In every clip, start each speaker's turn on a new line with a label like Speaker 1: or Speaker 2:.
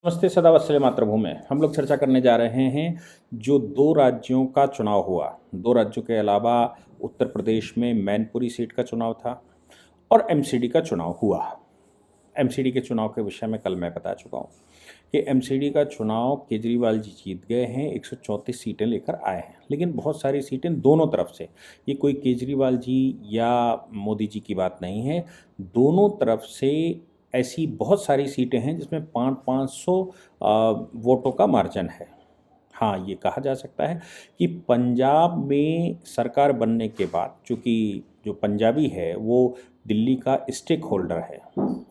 Speaker 1: नमस्ते सदा वत्सले मातृभूमि। हम लोग चर्चा करने जा रहे हैं जो दो राज्यों का चुनाव हुआ। दो राज्यों के अलावा उत्तर प्रदेश में मैनपुरी सीट का चुनाव था और एमसीडी का चुनाव हुआ। एमसीडी के चुनाव के विषय में कल मैं बता चुका हूँ कि एमसीडी का चुनाव केजरीवाल जी जीत गए हैं, 134 सीटें लेकर आए हैं। लेकिन बहुत सारी सीटें दोनों तरफ से, ये कोई केजरीवाल जी या मोदी जी की बात नहीं है, दोनों तरफ से ऐसी बहुत सारी सीटें हैं जिसमें 500 वोटों का मार्जिन है। हाँ, ये कहा जा सकता है कि पंजाब में सरकार बनने के बाद, चूँकि जो पंजाबी है वो दिल्ली का स्टेक होल्डर है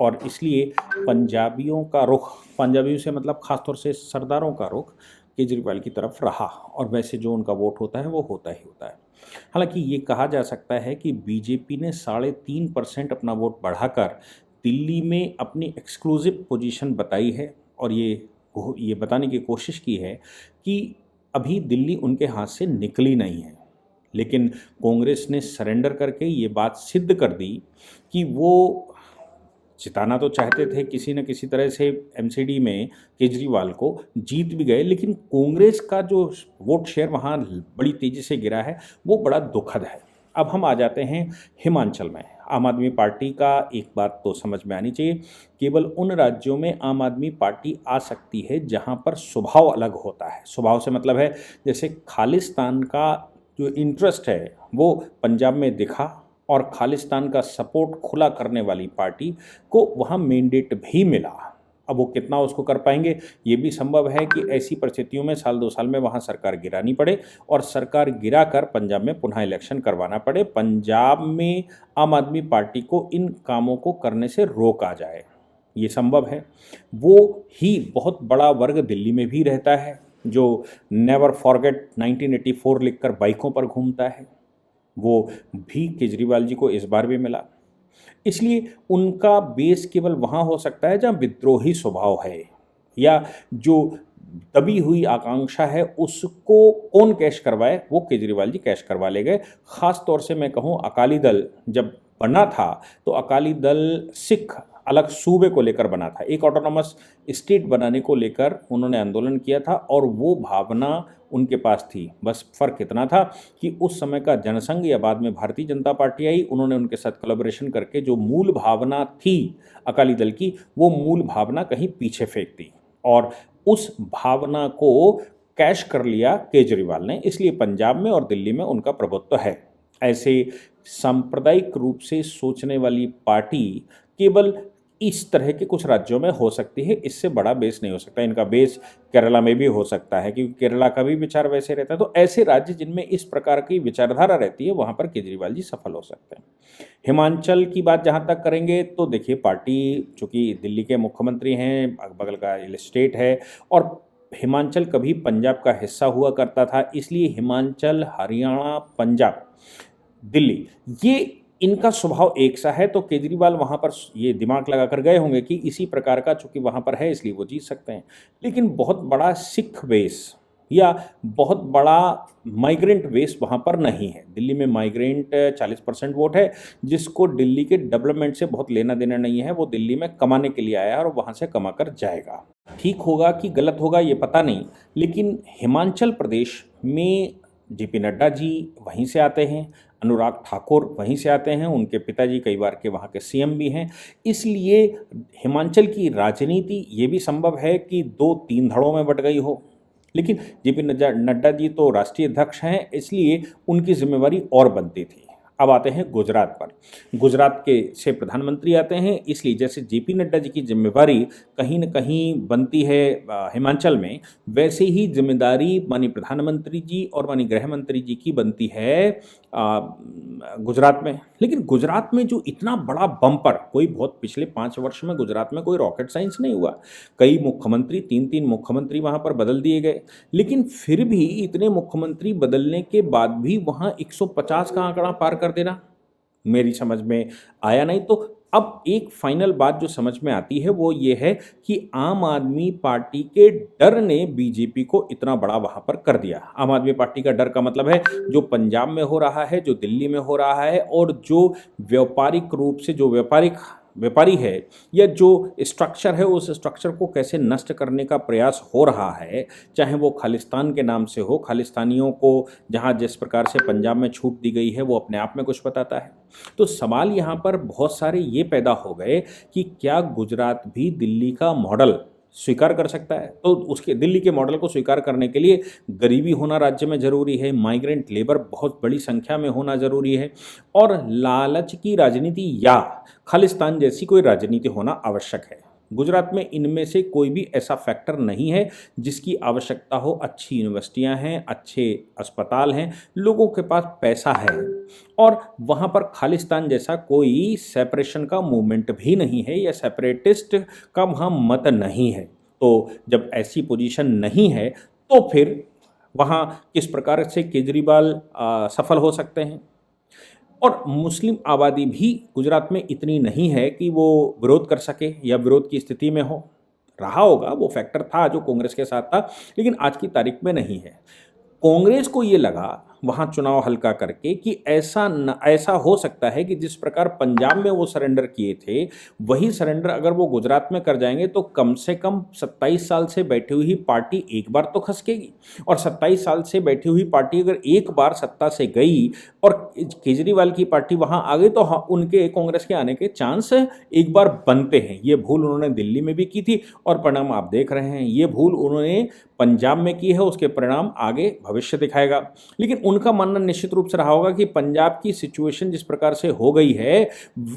Speaker 1: और इसलिए पंजाबियों का रुख, पंजाबियों से मतलब ख़ास तौर से सरदारों का रुख केजरीवाल की तरफ रहा और वैसे जो उनका वोट होता है वो होता ही होता है। हालांकि ये कहा जा सकता है कि बीजेपी ने 3.5% अपना वोट बढ़ाकर दिल्ली में अपनी एक्सक्लूसिव पोजीशन बताई है और ये बताने की कोशिश की है कि अभी दिल्ली उनके हाथ से निकली नहीं है। लेकिन कांग्रेस ने सरेंडर करके ये बात सिद्ध कर दी कि वो जिताना तो चाहते थे किसी न किसी तरह से, एमसीडी में केजरीवाल को जीत भी गए, लेकिन कांग्रेस का जो वोट शेयर वहाँ बड़ी तेज़ी से गिरा है वो बड़ा दुखद है। अब हम आ जाते हैं हिमाचल में। आम आदमी पार्टी का एक बात तो समझ में आनी चाहिए, केवल उन राज्यों में आम आदमी पार्टी आ सकती है जहां पर स्वभाव अलग होता है। स्वभाव से मतलब है जैसे खालिस्तान का जो इंटरेस्ट है वो पंजाब में दिखा और खालिस्तान का सपोर्ट खुला करने वाली पार्टी को वहाँ मैंडेट भी मिला। अब वो कितना उसको कर पाएंगे, ये भी संभव है कि ऐसी परिस्थितियों में साल 2 साल में वहाँ सरकार गिरानी पड़े और सरकार गिरा कर पंजाब में पुनः इलेक्शन करवाना पड़े। पंजाब में आम आदमी पार्टी को इन कामों को करने से रोका जाए, ये संभव है। वो ही बहुत बड़ा वर्ग दिल्ली में भी रहता है जो नेवर फॉरगेट 1984 लिखकर बाइकों पर घूमता है, वो भी केजरीवाल जी को इस बार भी मिला। इसलिए उनका बेस केवल वहाँ हो सकता है जहाँ विद्रोही स्वभाव है या जो दबी हुई आकांक्षा है उसको कौन कैश करवाए, वो केजरीवाल जी कैश करवा ले गए। ख़ास तौर से मैं कहूँ, अकाली दल जब बना था तो अकाली दल सिख अलग सूबे को लेकर बना था, एक ऑटोनॉमस स्टेट बनाने को लेकर उन्होंने आंदोलन किया था और वो भावना उनके पास थी। बस फ़र्क इतना था कि उस समय का जनसंघ या बाद में भारतीय जनता पार्टी आई, उन्होंने उनके साथ कोलैबोरेशन करके जो मूल भावना थी अकाली दल की, वो मूल भावना कहीं पीछे फेंक दी और उस भावना को कैश कर लिया केजरीवाल ने। इसलिए पंजाब में और दिल्ली में उनका प्रभुत्व है। ऐसे सांप्रदायिक रूप से सोचने वाली पार्टी केवल इस तरह के कुछ राज्यों में हो सकती है, इससे बड़ा बेस नहीं हो सकता। इनका बेस केरला में भी हो सकता है क्योंकि केरला का भी विचार वैसे रहता है। तो ऐसे राज्य जिनमें इस प्रकार की विचारधारा रहती है वहाँ पर केजरीवाल जी सफल हो सकते हैं। हिमाचल की बात जहाँ तक करेंगे तो देखिए, पार्टी चूँकि दिल्ली के मुख्यमंत्री हैं, बगल का स्टेट है और हिमाचल कभी पंजाब का हिस्सा हुआ करता था, इसलिए हिमाचल, हरियाणा, पंजाब, दिल्ली, ये इनका स्वभाव एक सा है। तो केजरीवाल वहाँ पर ये दिमाग लगा कर गए होंगे कि इसी प्रकार का चूँकि वहाँ पर है इसलिए वो जीत सकते हैं। लेकिन बहुत बड़ा सिख बेस या बहुत बड़ा माइग्रेंट बेस वहाँ पर नहीं है। दिल्ली में माइग्रेंट 40% वोट है, जिसको दिल्ली के डेवलपमेंट से बहुत लेना देना नहीं है। वो दिल्ली में कमाने के लिए आया है और वहाँ से कमा कर जाएगा। ठीक होगा कि गलत होगा ये पता नहीं, लेकिन हिमाचल प्रदेश में जेपी नड्डा जी वहीं से आते हैं, अनुराग ठाकुर वहीं से आते हैं, उनके पिताजी कई बार के वहाँ के सीएम भी हैं। इसलिए हिमाचल की राजनीति ये भी संभव है कि 2-3 धड़ों में बट गई हो, लेकिन जेपी नड्डा जी तो राष्ट्रीय अध्यक्ष हैं, इसलिए उनकी जिम्मेवारी और बनती थी। अब आते हैं गुजरात पर। गुजरात के से प्रधानमंत्री आते हैं, इसलिए जैसे जेपी नड्डा जी की जिम्मेवारी कहीं न कहीं बनती है हिमाचल में, वैसे ही जिम्मेदारी माननीय प्रधानमंत्री जी और माननीय गृह मंत्री जी की बनती है गुजरात में। लेकिन गुजरात में जो इतना बड़ा बम्पर, कोई बहुत पिछले 5 वर्ष में गुजरात में कोई रॉकेट साइंस नहीं हुआ। कई मुख्यमंत्री, 3-3 मुख्यमंत्री वहाँ पर बदल दिए गए, लेकिन फिर भी इतने मुख्यमंत्री बदलने के बाद भी वहाँ 150 का आंकड़ा पार कर देना मेरी समझ में आया नहीं। तो अब एक फाइनल बात जो समझ में आती है वो ये है कि आम आदमी पार्टी के डर ने बीजेपी को इतना बड़ा वहाँ पर कर दिया। आम आदमी पार्टी का डर का मतलब है जो पंजाब में हो रहा है, जो दिल्ली में हो रहा है और जो व्यापारिक रूप से, जो व्यापारिक व्यापारी है या जो स्ट्रक्चर है उस स्ट्रक्चर को कैसे नष्ट करने का प्रयास हो रहा है, चाहे वो खालिस्तान के नाम से हो। खालिस्तानियों को जहाँ जिस प्रकार से पंजाब में छूट दी गई है वो अपने आप में कुछ बताता है। तो सवाल यहाँ पर बहुत सारे ये पैदा हो गए कि क्या गुजरात भी दिल्ली का मॉडल स्वीकार कर सकता है? तो उसके दिल्ली के मॉडल को स्वीकार करने के लिए गरीबी होना राज्य में ज़रूरी है, माइग्रेंट लेबर बहुत बड़ी संख्या में होना ज़रूरी है, और लालच की राजनीति या खालिस्तान जैसी कोई राजनीति होना आवश्यक है। गुजरात में इनमें से कोई भी ऐसा फैक्टर नहीं है जिसकी आवश्यकता हो। अच्छी यूनिवर्सिटियां हैं, अच्छे अस्पताल हैं, लोगों के पास पैसा है, और वहाँ पर खालिस्तान जैसा कोई सेपरेशन का मूवमेंट भी नहीं है या सेपरेटिस्ट का वहाँ मत नहीं है। तो जब ऐसी पोजीशन नहीं है तो फिर वहाँ किस प्रकार से केजरीवाल सफल हो सकते हैं? और मुस्लिम आबादी भी गुजरात में इतनी नहीं है कि वो विरोध कर सके या विरोध की स्थिति में हो। रहा होगा, वो फैक्टर था जो कांग्रेस के साथ था, लेकिन आज की तारीख में नहीं है। कांग्रेस को ये लगा वहाँ चुनाव हल्का करके कि ऐसा हो सकता है कि जिस प्रकार पंजाब में वो सरेंडर किए थे वही सरेंडर अगर वो गुजरात में कर जाएंगे तो कम से कम 27 साल से बैठी हुई पार्टी एक बार तो खसकेगी, और 27 साल से बैठी हुई पार्टी अगर एक बार सत्ता से गई और केजरीवाल की पार्टी वहाँ आ गई तो उनके कांग्रेस के आने के चांस एक बार बनते हैं। ये भूल उन्होंने दिल्ली में भी की थी और परिणाम आप देख रहे हैं। ये भूल उन्होंने पंजाब में की है, उसके परिणाम आगे भविष्य दिखाएगा। लेकिन उनका मानना निश्चित रूप से रहा होगा कि पंजाब की सिचुएशन जिस प्रकार से हो गई है,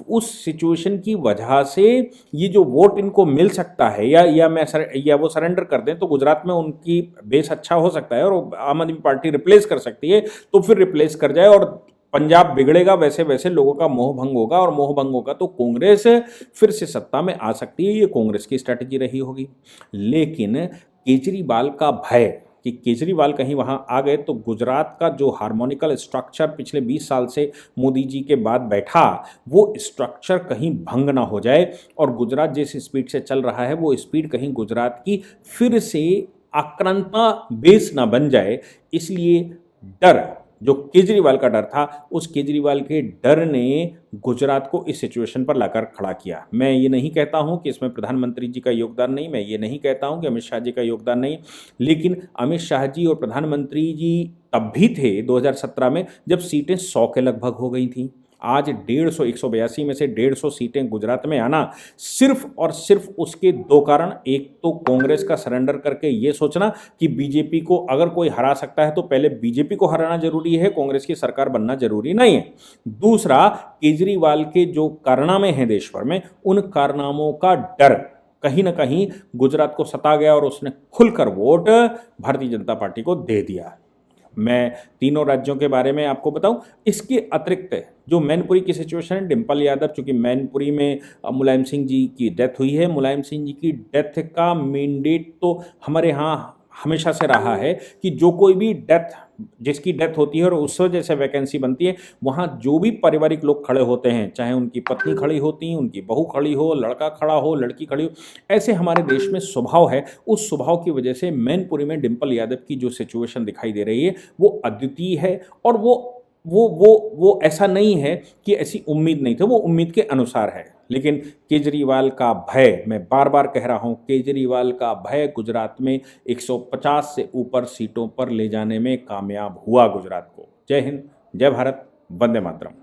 Speaker 1: उस सिचुएशन की वजह से ये जो वोट इनको मिल सकता है या वो सरेंडर कर दें तो गुजरात में उनकी बेस अच्छा हो सकता है और आम आदमी पार्टी रिप्लेस कर सकती है। तो फिर रिप्लेस कर जाए और पंजाब बिगड़ेगा, वैसे वैसे लोगों का मोह भंग होगा, और मोह भंग होगा तो कांग्रेस फिर से सत्ता में आ सकती है। ये कांग्रेस की स्ट्रैटेजी रही होगी। लेकिन केजरीवाल का भय कि केजरीवाल कहीं वहाँ आ गए तो गुजरात का जो हार्मोनिकल स्ट्रक्चर पिछले 20 साल से मोदी जी के बाद बैठा, वो स्ट्रक्चर कहीं भंग ना हो जाए, और गुजरात जिस स्पीड से चल रहा है वो स्पीड कहीं गुजरात की फिर से आक्रांता बेस ना बन जाए। इसलिए डर, जो केजरीवाल का डर था, उस केजरीवाल के डर ने गुजरात को इस सिचुएशन पर लाकर खड़ा किया। मैं ये नहीं कहता हूं कि इसमें प्रधानमंत्री जी का योगदान नहीं, मैं ये नहीं कहता हूं कि अमित शाह जी का योगदान नहीं, लेकिन अमित शाह जी और प्रधानमंत्री जी तब भी थे 2017 में जब सीटें 100 के लगभग हो गई थी। आज 150 182 में से 150 सीटें गुजरात में आना सिर्फ और सिर्फ उसके दो कारण, एक तो कांग्रेस का सरेंडर करके ये सोचना कि बीजेपी को अगर कोई हरा सकता है तो पहले बीजेपी को हराना जरूरी है, कांग्रेस की सरकार बनना जरूरी नहीं है। दूसरा, केजरीवाल के जो कारनामे हैं देश भर में, उन कारनामों का डर कहीं ना कहीं गुजरात को सता गया और उसने खुलकर वोट भारतीय जनता पार्टी को दे दिया। मैं तीनों राज्यों के बारे में आपको बताऊं। इसके अतिरिक्त जो मैनपुरी की सिचुएशन है, डिम्पल यादव, चूंकि मैनपुरी में मुलायम सिंह जी की डेथ हुई है, मुलायम सिंह जी की डेथ का मैंडेट तो हमारे यहाँ हमेशा से रहा है कि जो कोई भी जिसकी डेथ होती है और उस वजह से वैकेंसी बनती है, वहाँ जो भी पारिवारिक लोग खड़े होते हैं, चाहे उनकी पत्नी खड़ी होती, उनकी बहू खड़ी हो, लड़का खड़ा हो, लड़की खड़ी हो, ऐसे हमारे देश में स्वभाव है। उस स्वभाव की वजह से मैनपुरी में डिम्पल यादव की जो सिचुएशन दिखाई दे रही है वो अद्वितीय है, और वो ऐसा नहीं है कि ऐसी उम्मीद नहीं थी, वो उम्मीद के अनुसार है। लेकिन केजरीवाल का भय, मैं बार बार कह रहा हूं, केजरीवाल का भय गुजरात में 150 से ऊपर सीटों पर ले जाने में कामयाब हुआ गुजरात को। जय हिंद, जय भारत, वंदे मातरम।